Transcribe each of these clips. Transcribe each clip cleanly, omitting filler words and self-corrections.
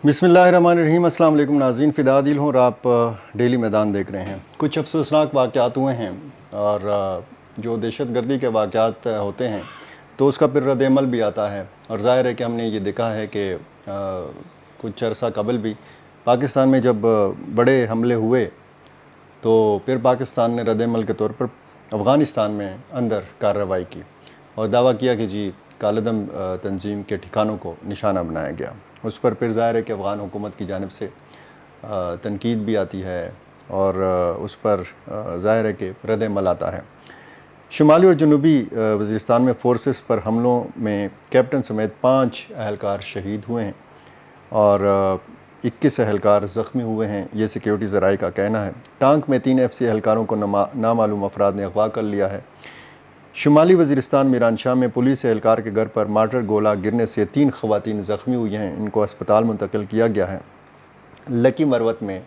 बिस्मिल्लाहिर्रहमानिर्रहीम। अस्सलाम वालेकुम नाज़रीन, फ़िदा दिल हूँ और आप डेली मैदान देख रहे हैं। कुछ अफसोसनाक वाक़यात हुए हैं और जो दहशत गर्दी के वाक़यात होते हैं तो उसका फिर रद्द-ए-अमल भी आता है। और ज़ाहिर है कि हमने ये देखा है कि कुछ अरसा कबल भी पाकिस्तान में जब बड़े हमले हुए तो फिर पाकिस्तान ने रद्द-ए-अमल के तौर पर अफ़गानिस्तान में अंदर कार्रवाई की और दावा किया कि जी कालेदम तंजीम के ठिकानों को निशाना बनाया गया। उस पर फिर ज़ाहिर है कि अफ़गान हुकूमत की जानिब से तनकीद भी आती है और उस पर ज़ाहिर है कि रद्द-ए-अमल आता है। शुमाली और जनूबी वज़ीरिस्तान में फ़ोर्सेस पर हमलों में कैप्टन समेत 5 एहलकार शहीद हुए हैं और 21 एहलकार ज़ख्मी हुए हैं, ये सिक्योरिटी ज़राए का कहना है। टांक में 3 एफसी एहलकारों को नामालूम अफराद ने अगवा कर लिया है। शुमाली वज़ीरिस्तान मीरानशाह में पुलिस एहलकार के घर पर मार्टर गोला गिरने से 3 ख़वातीन ज़ख्मी हुई हैं, इनको अस्पताल मुंतकिल किया गया है। लकी मरवत में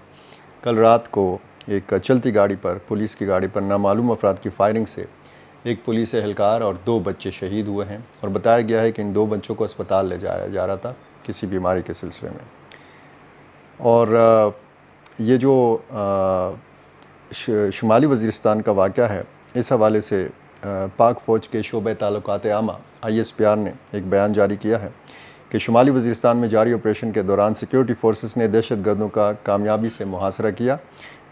कल रात को एक चलती गाड़ी पर, पुलिस की गाड़ी पर नामालूम अफराद की फायरिंग से एक पुलिस एहलकार और 2 बच्चे शहीद हुए हैं और बताया गया है कि इन 2 बच्चों को अस्पताल ले जाया जा रहा था किसी बीमारी के सिलसिले में। और ये जो शुमाली वज़ीरिस्तान का वाक़या है, इस हवाले से पाक फ़ौज के शोबे ताल्लुकात आमा ISPR ने एक बयान जारी किया है कि शुमाली वज़ीरिस्तान में जारी ऑपरेशन के दौरान सिक्योरिटी फोर्सेस ने दहशत गर्दों का कामयाबी से मुहासरा किया।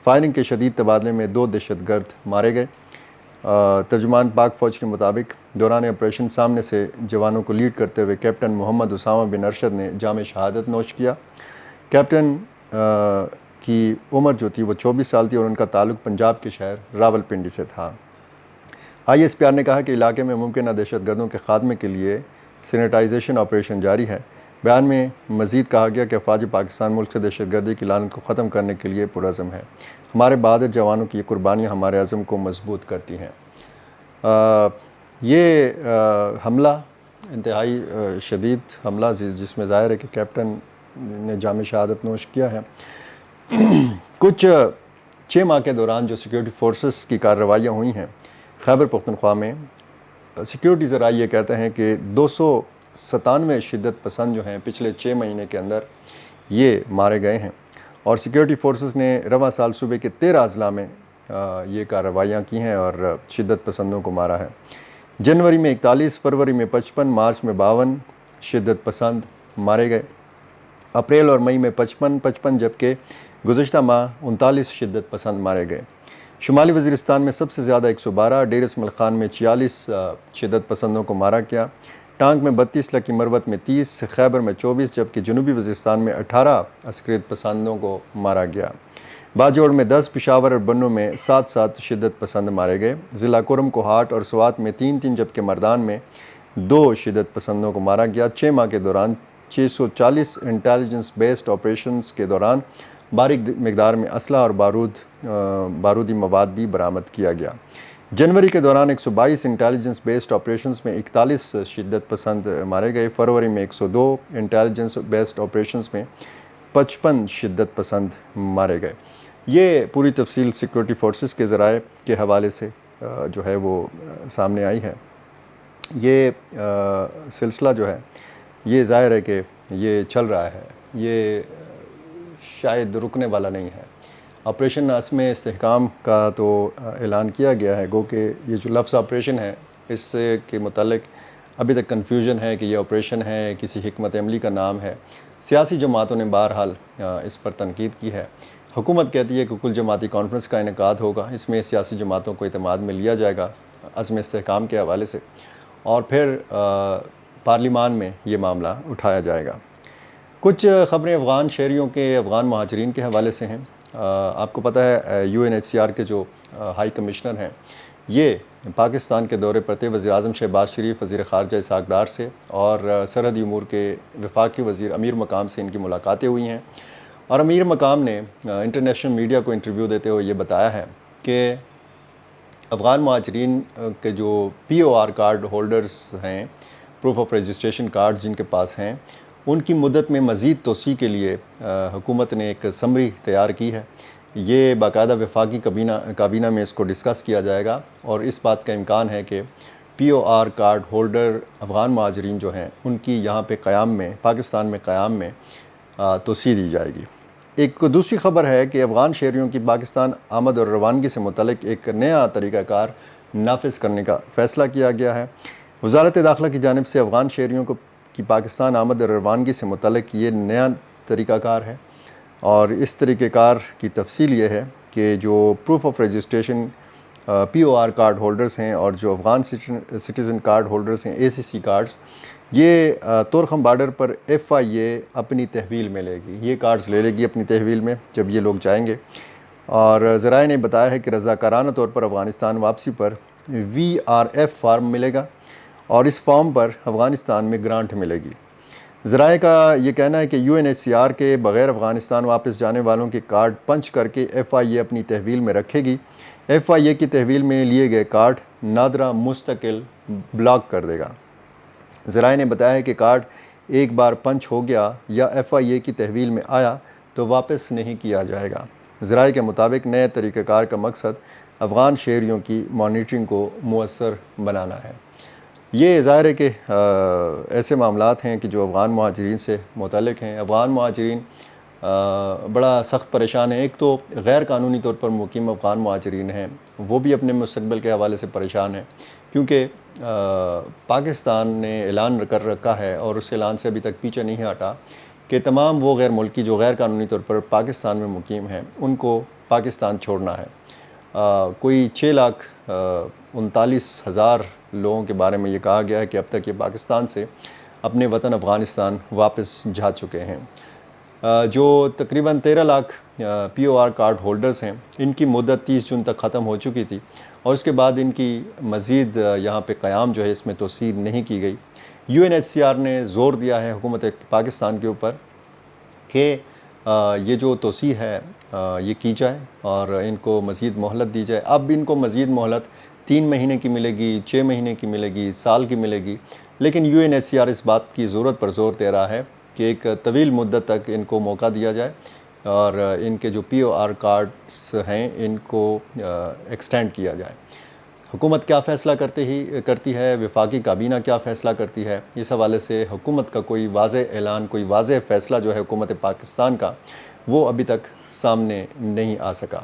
फायरिंग के शदीद तबादले में 2 दहशत गर्द मारे गए। तर्जुमान पाक फ़ौज के मुताबिक दौरान ऑपरेशन सामने से जवानों को लीड करते हुए कैप्टन मोहम्मद उसामा बिन अरशद ने जाम शहादत नोश किया। कैप्टन की उम्र जो थी वो 24 साल थी और उनका ताल्लुक़ पंजाब के शहर रावलपिंडी से था। ISPR ने कहा कि इलाके में मुमकिन दहशत गर्दों के ख़ात्मे के लिए सैनिटाइजेशन ऑपरेशन जारी है। बयान में मज़ीद कहा गया कि फ़ौज पाकिस्तान मुल्क से दहशत गर्दी की लानत को ख़त्म करने के लिए पुरज़म है। हमारे बहादुर जवानों की ये कुर्बानियाँ हमारे अज़म को मजबूत करती हैं। ये हमला इंतहाई शदीद हमला जिसमें ज़ाहिर है कि कैप्टन ने जाम शहादत नोश किया है। कुछ 6 माह के दौरान जो सिक्योरिटी फोर्सेस की कार्रवाइयाँ हुई हैं खैबर पख्तूनख्वा में, सिक्योरिटी ज़राए ये कहते हैं कि 297 शिद्दत पसंद जो हैं पिछले 6 महीने के अंदर ये मारे गए हैं और सिक्योरिटी फोर्सेस ने रवां साल सूबे के 13 अज़ला में ये कार्रवाइयाँ की हैं और शिद्दत पसंदों को मारा है। जनवरी में 41, फरवरी में 55, मार्च में 52 शिद्दत पसंद मारे गए। अप्रैल और मई में 55, जबकि गुज़श्ता माह 39 शिद्दत पसंद मारे गए। शुमाली वज़ीरिस्तान में सबसे ज़्यादा 112, डेर इस्माइल खान में 46 शिद्दत पसंदों को मारा गया। टांक में 32, लकी मरवत में 30, खैबर में 24, जबकि जनूबी वज़ीरिस्तान में 18 अस्करियत पसंदों को मारा गया। बाजोड़ में 10, पेशावर और बन्नू में 7 शिद्दत पसंद मारे गए। ज़िला कुरम कोहाट और स्वात में 3, जबकि मर्दान में 2 शिद्दत पसंदों को मारा गया। 6 माह के दौरान 640 इंटेलिजेंस बेस्ड ऑपरेशंस के दौरान बारीक मिकदार में असला और बारूदी मवाद भी बरामद किया गया। जनवरी के दौरान 122 इंटेलिजेंस बेस्ड ऑपरेशंस में 41 शिद्दत पसंद मारे गए। फरवरी में 102 इंटेलिजेंस बेस्ड ऑपरेशंस में 55 शिद्दत पसंद मारे गए। ये पूरी तफसील सिक्योरिटी फोर्सेस के ज़राए के हवाले से जो है वो सामने आई है। ये सिलसिला जो है ये ज़ाहिर है कि ये चल रहा है, ये शायद रुकने वाला नहीं है। ऑपरेशन आज़म इस्तेहकाम का तो ऐलान किया गया है, गो कि ये जो लफ्ज़ ऑपरेशन है इससे के मुतालिक अभी तक कन्फ्यूजन है कि ये ऑपरेशन है, किसी हिकमत अमली का नाम है। सियासी जमातों ने बहरहाल इस पर तनकीद की है। हुकूमत कहती है कि कुल जमाती कॉन्फ्रेंस का इनेकाद होगा, इसमें सियासी जमातों को इत्मीनान में लिया जाएगा आज़म इस्तेहकाम के हवाले से और फिर पार्लिमान में ये मामला उठाया जाएगा। कुछ ख़बरें अफ़गान शहरियों के, अफ़गान महाजरीन के हवाले से हैं। आपको पता है UNHCR के जो हाई कमिश्नर हैं ये पाकिस्तान के दौरे पर थे। वज़ीर-ए-आज़म शहबाज शरीफ, वज़ीर ख़ारजा इसहाक़ डार से और सरहदी उमूर के वफाकी वज़ीर अमीर मकाम से इनकी मुलाकातें हुई हैं और अमीर मकाम ने इंटरनेशनल मीडिया को इंटरव्यू देते हुए ये बताया है कि अफ़गान महाजरीन के जो POR कार्ड होल्डर्स हैं, प्रूफ ऑफ रजिस्ट्रेशन कार्ड जिनके पास हैं, उनकी मुद्दत में मज़ीद तोसी के लिए हुकूमत ने एक समरी तैयार की है। ये बाकायदा वफाकी काबीना में इसको डिस्कस किया जाएगा और इस बात का इम्कान है कि POR कार्ड होल्डर अफ़गान महाजरीन जो हैं उनकी यहाँ पे क़याम में, पाकिस्तान में क़याम में توسیع دی جائے گی۔ ایک دوسری خبر ہے کہ افغان شہریوں کی پاکستان آمد اور روانگی سے متعلق ایک نیا طریقہ کار نافذ کرنے کا فیصلہ کیا گیا ہے۔ وزارت داخلہ کی جانب سے افغان شہریوں کی پاکستان آمد اور روانگی سے متعلق یہ نیا طریقہ کار ہے، اور اس طریقہ کار کی تفصیل یہ ہے کہ جو proof of registration POR card holders ہیں اور جو افغان سٹیزن کارڈ ہولڈرز ہیں ACC کارڈز، یہ طورخم بارڈر پر FIA اپنی تحویل میں لے گی، یہ کارڈز لے گی اپنی تحویل میں جب یہ لوگ جائیں گے۔ اور ذرائع نے بتایا ہے کہ رضاکارانہ طور پر افغانستان واپسی پر VRF فارم ملے گا، اور اس فارم پر افغانستان میں گرانٹ ملے گی۔ ذرائع کا یہ کہنا ہے کہ UNHCR کے بغیر افغانستان واپس جانے والوں کے کارڈ پنچ کر کے FIA اپنی تحویل میں رکھے گی۔ FIA کی تحویل میں لیے گئے کارڈ نادرہ مستقل بلاک کر دے گا۔ ذرائع نے بتایا ہے کہ کارڈ ایک بار پنچ ہو گیا یا FIA کی تحویل میں آیا تو واپس نہیں کیا جائے گا۔ ذرائع کے مطابق نئے طریقہ کار کا مقصد افغان شہریوں کی مانیٹرنگ کو مؤثر بنانا ہے۔ یہ ظاہر ہے کہ ایسے معاملات ہیں کہ جو افغان مہاجرین سے متعلق ہیں۔ افغان مہاجرین بڑا سخت پریشان ہیں۔ ایک تو غیر قانونی طور پر مقیم افغان مہاجرین ہیں، وہ بھی اپنے مستقبل کے حوالے سے پریشان ہیں، کیونکہ پاکستان نے اعلان کر رکھا ہے اور اس اعلان سے ابھی تک پیچھے نہیں ہٹا کہ تمام وہ غیر ملکی جو غیر قانونی طور پر پاکستان میں مقیم ہیں ان کو پاکستان چھوڑنا ہے۔ کوئی 6,39,000 لوگوں کے بارے میں یہ کہا گیا ہے کہ اب تک یہ پاکستان سے اپنے وطن افغانستان واپس جا چکے ہیں۔ جو تقریباً 13 لاکھ POR کارڈ ہولڈرز ہیں، ان کی مدت 30 جون تک ختم ہو چکی تھی، اور اس کے بعد ان کی مزید یہاں پہ قیام جو ہے اس میں توسیع نہیں کی گئی۔ UNHCR نے زور دیا ہے حکومت پاکستان کے اوپر کہ یہ جو توسیع ہے یہ کی جائے اور ان کو مزید مہلت دی جائے۔ اب ان کو مزید مہلت 3 مہینے کی ملے گی، 6 مہینے کی ملے گی، سال کی ملے گی، لیکن UNHCR اس بات کی ضرورت پر زور دے رہا ہے کہ ایک طویل مدت تک ان کو موقع دیا جائے اور ان کے جو POR کارڈز ہیں ان کو ایکسٹینڈ کیا جائے۔ حکومت کیا فیصلہ کرتی ہے، وفاقی کابینہ کیا فیصلہ کرتی ہے، اس حوالے سے حکومت کا کوئی واضح اعلان، کوئی واضح فیصلہ جو ہے حکومت پاکستان کا، وہ ابھی تک سامنے نہیں آ سکا۔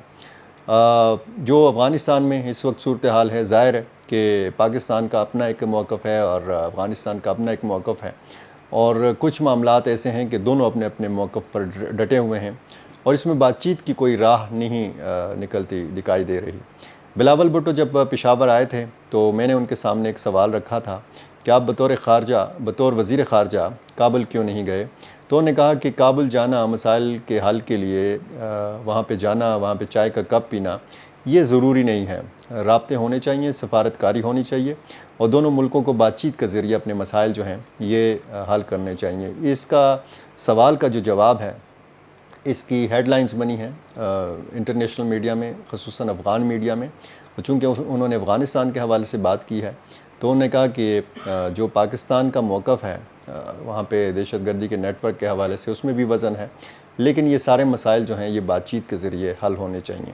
جو افغانستان میں اس وقت صورتحال ہے، ظاہر ہے کہ پاکستان کا اپنا ایک موقف ہے اور افغانستان کا اپنا ایک موقف ہے، اور کچھ معاملات ایسے ہیں کہ دونوں اپنے اپنے موقف پر ڈٹے ہوئے ہیں، اور اس میں بات چیت کی کوئی راہ نہیں دکھائی دے رہی۔ بلاول بھٹو جب پشاور آئے تھے تو میں نے ان کے سامنے ایک سوال رکھا تھا کہ آپ بطور وزیر خارجہ کابل کیوں نہیں گئے؟ تو انہوں نے کہا کہ کابل جانا، مسائل کے حل کے لیے وہاں پہ جانا، وہاں پہ چائے کا کپ پینا، یہ ضروری نہیں ہے۔ رابطے ہونے چاہیے، سفارتکاری ہونی چاہیے، اور دونوں ملکوں کو بات چیت کے ذریعے اپنے مسائل جو ہیں یہ حل کرنے چاہیے۔ اس کا سوال کا جو جواب ہے، اس کی ہیڈ لائنز بنی ہیں انٹرنیشنل میڈیا میں، خصوصاً افغان میڈیا میں، اور چونکہ انہوں نے افغانستان کے حوالے سے بات کی ہے تو انہوں نے کہا کہ جو پاکستان کا موقف ہے وہاں پہ دہشت گردی کے نیٹ ورک کے حوالے سے، اس میں بھی وزن ہے، لیکن یہ سارے مسائل جو ہیں یہ بات چیت کے ذریعے حل ہونے چاہیے،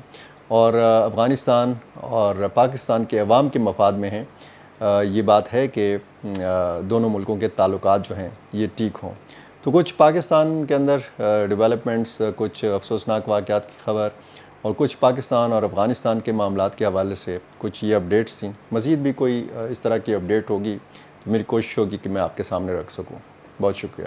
اور افغانستان اور پاکستان کے عوام کے مفاد میں ہیں۔ یہ بات ہے کہ دونوں ملکوں کے تعلقات جو ہیں یہ ٹھیک ہوں۔ تو کچھ پاکستان کے اندر ڈیولپمنٹس، کچھ افسوسناک واقعات کی خبر، اور کچھ پاکستان اور افغانستان کے معاملات کے حوالے سے کچھ یہ اپڈیٹس تھیں۔ مزید بھی کوئی اس طرح کی اپڈیٹ ہوگی تو میری کوشش ہوگی کہ میں آپ کے سامنے رکھ سکوں۔ بہت شکریہ۔